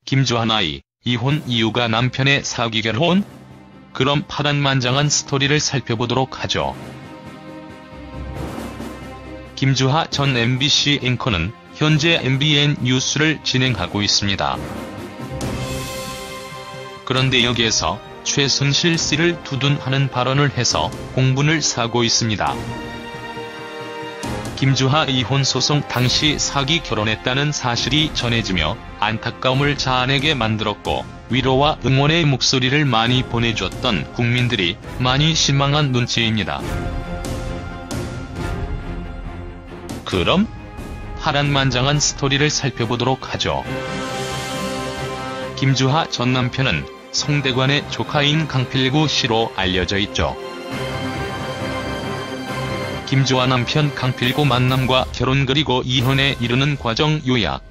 김주하나의 이혼 이유가 남편의 사기 결혼? 그럼 파란만장한 스토리를 살펴보도록 하죠. 김주하 전 MBC 앵커는 현재 MBN 뉴스를 진행하고 있습니다. 그런데 여기에서 최순실 씨를 두둔하는 발언을 해서 공분을 사고 있습니다. 김주하 이혼 소송 당시 사기 결혼했다는 사실이 전해지며 안타까움을 자아내게 만들었고 위로와 응원의 목소리를 많이 보내줬던 국민들이 많이 실망한 눈치입니다. 그럼 파란만장한 스토리를 살펴보도록 하죠. 김주하 전 남편은 송대관의 조카인 강필구 씨로 알려져 있죠. 김주하 남편 강필구 만남과 결혼 그리고 이혼에 이르는 과정 요약.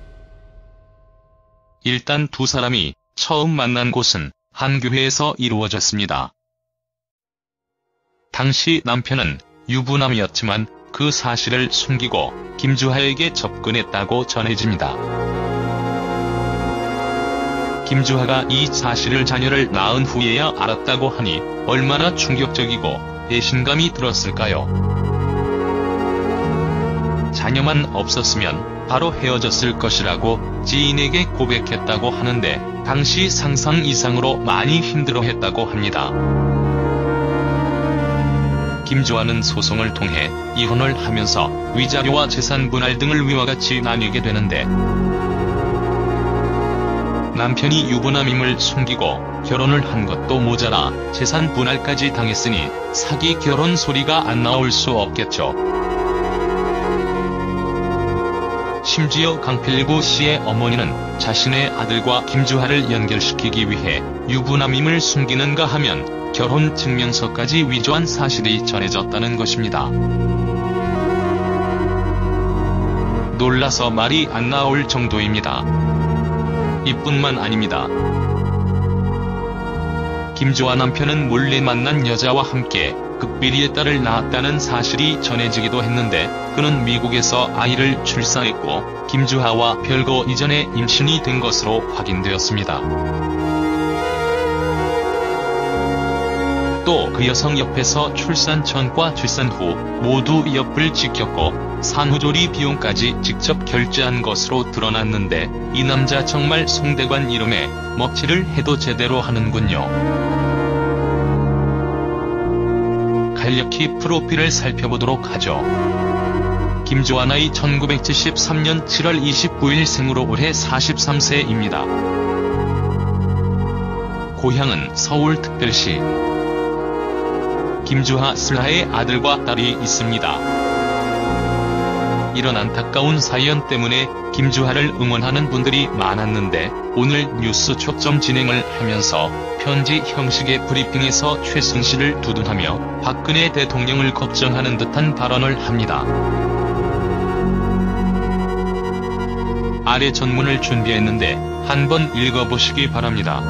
일단 두 사람이 처음 만난 곳은 한 교회에서 이루어졌습니다. 당시 남편은 유부남이었지만 그 사실을 숨기고 김주하에게 접근했다고 전해집니다. 김주하가 이 사실을 자녀를 낳은 후에야 알았다고 하니 얼마나 충격적이고 배신감이 들었을까요? 자녀만 없었으면 바로 헤어졌을 것이라고 지인에게 고백했다고 하는데 당시 상상 이상으로 많이 힘들어했다고 합니다. 김주하는 소송을 통해 이혼을 하면서 위자료와 재산 분할 등을 위와 같이 나뉘게 되는데 남편이 유부남임을 숨기고 결혼을 한 것도 모자라 재산 분할까지 당했으니 사기 결혼 소리가 안 나올 수 없겠죠. 심지어 강필구 씨의 어머니는 자신의 아들과 김주하를 연결시키기 위해 유부남임을 숨기는가 하면 결혼 증명서까지 위조한 사실이 전해졌다는 것입니다. 놀라서 말이 안 나올 정도입니다. 이뿐만 아닙니다. 김주하 남편은 몰래 만난 여자와 함께 극비리의 딸을 낳았다는 사실이 전해지기도 했는데 그는 미국에서 아이를 출산했고 김주하와 별거 이전에 임신이 된 것으로 확인되었습니다. 또 그 여성 옆에서 출산 전과 출산 후 모두 옆을 지켰고 산후조리 비용까지 직접 결제한 것으로 드러났는데 이 남자 정말 송대관 이름에 먹칠을 해도 제대로 하는군요. 간략히 프로필을 살펴보도록 하죠. 김주하 나이 1973년 7월 29일 생으로 올해 43세입니다. 고향은 서울특별시. 김주하 슬하의 아들과 딸이 있습니다. 이런 안타까운 사연 때문에 김주하를 응원하는 분들이 많았는데 오늘 뉴스 초점 진행을 하면서 편지 형식의 브리핑에서 최순실을 두둔하며 박근혜 대통령을 걱정하는 듯한 발언을 합니다. 아래 전문을 준비했는데 한번 읽어보시기 바랍니다.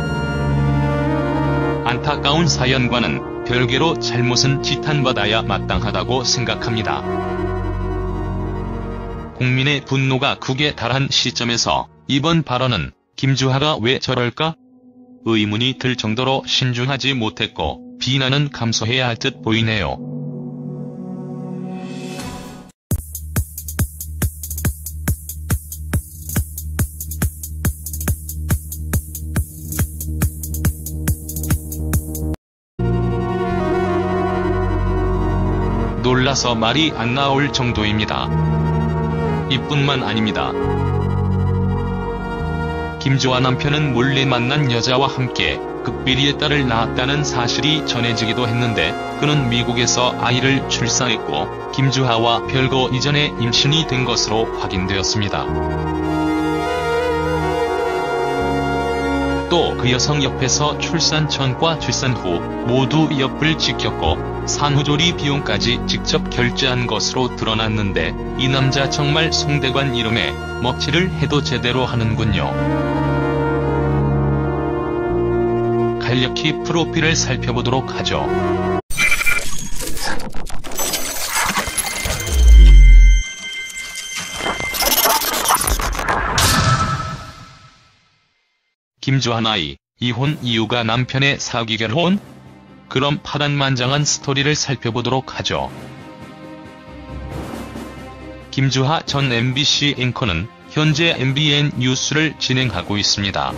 안타까운 사연과는 별개로 잘못은 지탄받아야 마땅하다고 생각합니다. 국민의 분노가 극에 달한 시점에서 이번 발언은 김주하가 왜 저럴까? 의문이 들 정도로 신중하지 못했고 비난은 감수해야 할 듯 보이네요. 놀라서 말이 안 나올 정도입니다. 이뿐만 아닙니다. 김주하 남편은 몰래 만난 여자와 함께 극비리의 딸을 낳았다는 사실이 전해지기도 했는데 그는 미국에서 아이를 출산했고 김주하와 별거 이전에 임신이 된 것으로 확인되었습니다. 또 그 여성 옆에서 출산 전과 출산 후 모두 옆을 지켰고 산후조리 비용까지 직접 결제한 것으로 드러났는데 이 남자 정말 송대관 이름에 먹칠을 해도 제대로 하는군요. 간략히 프로필을 살펴보도록 하죠. 김주하나이, 이혼 이유가 남편의 사기 결혼? 그럼 파란만장한 스토리를 살펴보도록 하죠. 김주하 전 MBC 앵커는 현재 MBN 뉴스를 진행하고 있습니다.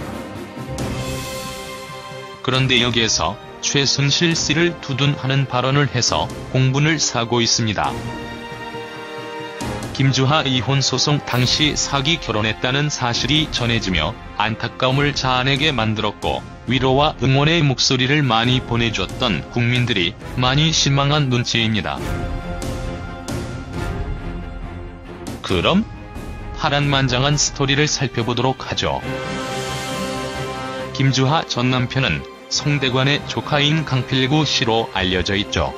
그런데 여기에서 최순실 씨를 두둔하는 발언을 해서 공분을 사고 있습니다. 김주하 이혼 소송 당시 사기 결혼했다는 사실이 전해지며 안타까움을 자아내게 만들었고 위로와 응원의 목소리를 많이 보내줬던 국민들이 많이 실망한 눈치입니다. 그럼 파란만장한 스토리를 살펴보도록 하죠. 김주하 전 남편은 송대관의 조카인 강필구 씨로 알려져 있죠.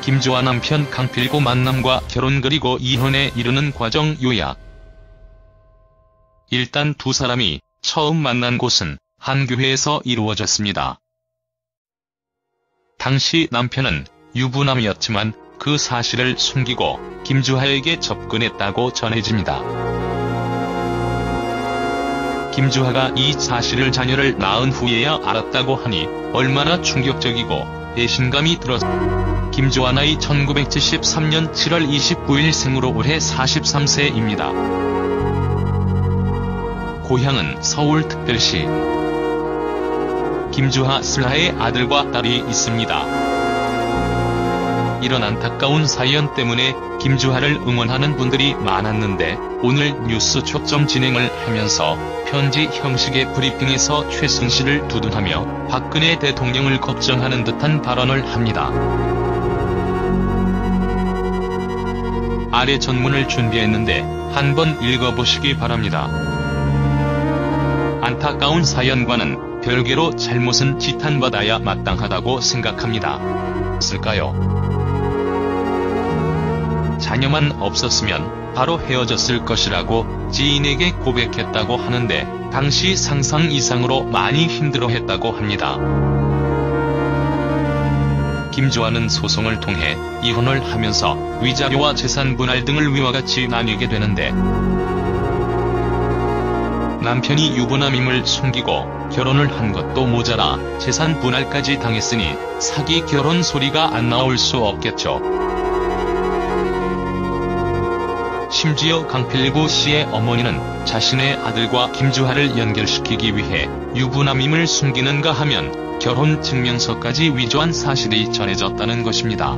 김주하 남편 강필구 만남과 결혼 그리고 이혼에 이르는 과정 요약. 일단 두 사람이 처음 만난 곳은 한 교회에서 이루어졌습니다. 당시 남편은 유부남이었지만 그 사실을 숨기고 김주하에게 접근했다고 전해집니다. 김주하가 이 사실을 자녀를 낳은 후에야 알았다고 하니 얼마나 충격적이고 배신감이 들었습니다. 김주하 나이 1973년 7월 29일 생으로 올해 43세입니다. 고향은 서울특별시. 김주하 슬하의 아들과 딸이 있습니다. 이런 안타까운 사연 때문에 김주하를 응원하는 분들이 많았는데 오늘 뉴스 초점 진행을 하면서 편지 형식의 브리핑에서 최순실을 두둔하며 박근혜 대통령을 걱정하는 듯한 발언을 합니다. 아래 전문을 준비했는데 한번 읽어보시기 바랍니다. 안타까운 사연과는 별개로 잘못은 지탄받아야 마땅하다고 생각합니다. 쓸까요? 자녀만 없었으면 바로 헤어졌을 것이라고 지인에게 고백했다고 하는데 당시 상상 이상으로 많이 힘들어했다고 합니다. 김주하는 소송을 통해 이혼을 하면서 위자료와 재산 분할 등을 위와 같이 나뉘게 되는데 남편이 유부남임을 숨기고 결혼을 한 것도 모자라 재산 분할까지 당했으니 사기 결혼 소리가 안 나올 수 없겠죠. 심지어 강필구 씨의 어머니는 자신의 아들과 김주하를 연결시키기 위해 유부남임을 숨기는가 하면 결혼 증명서까지 위조한 사실이 전해졌다는 것입니다.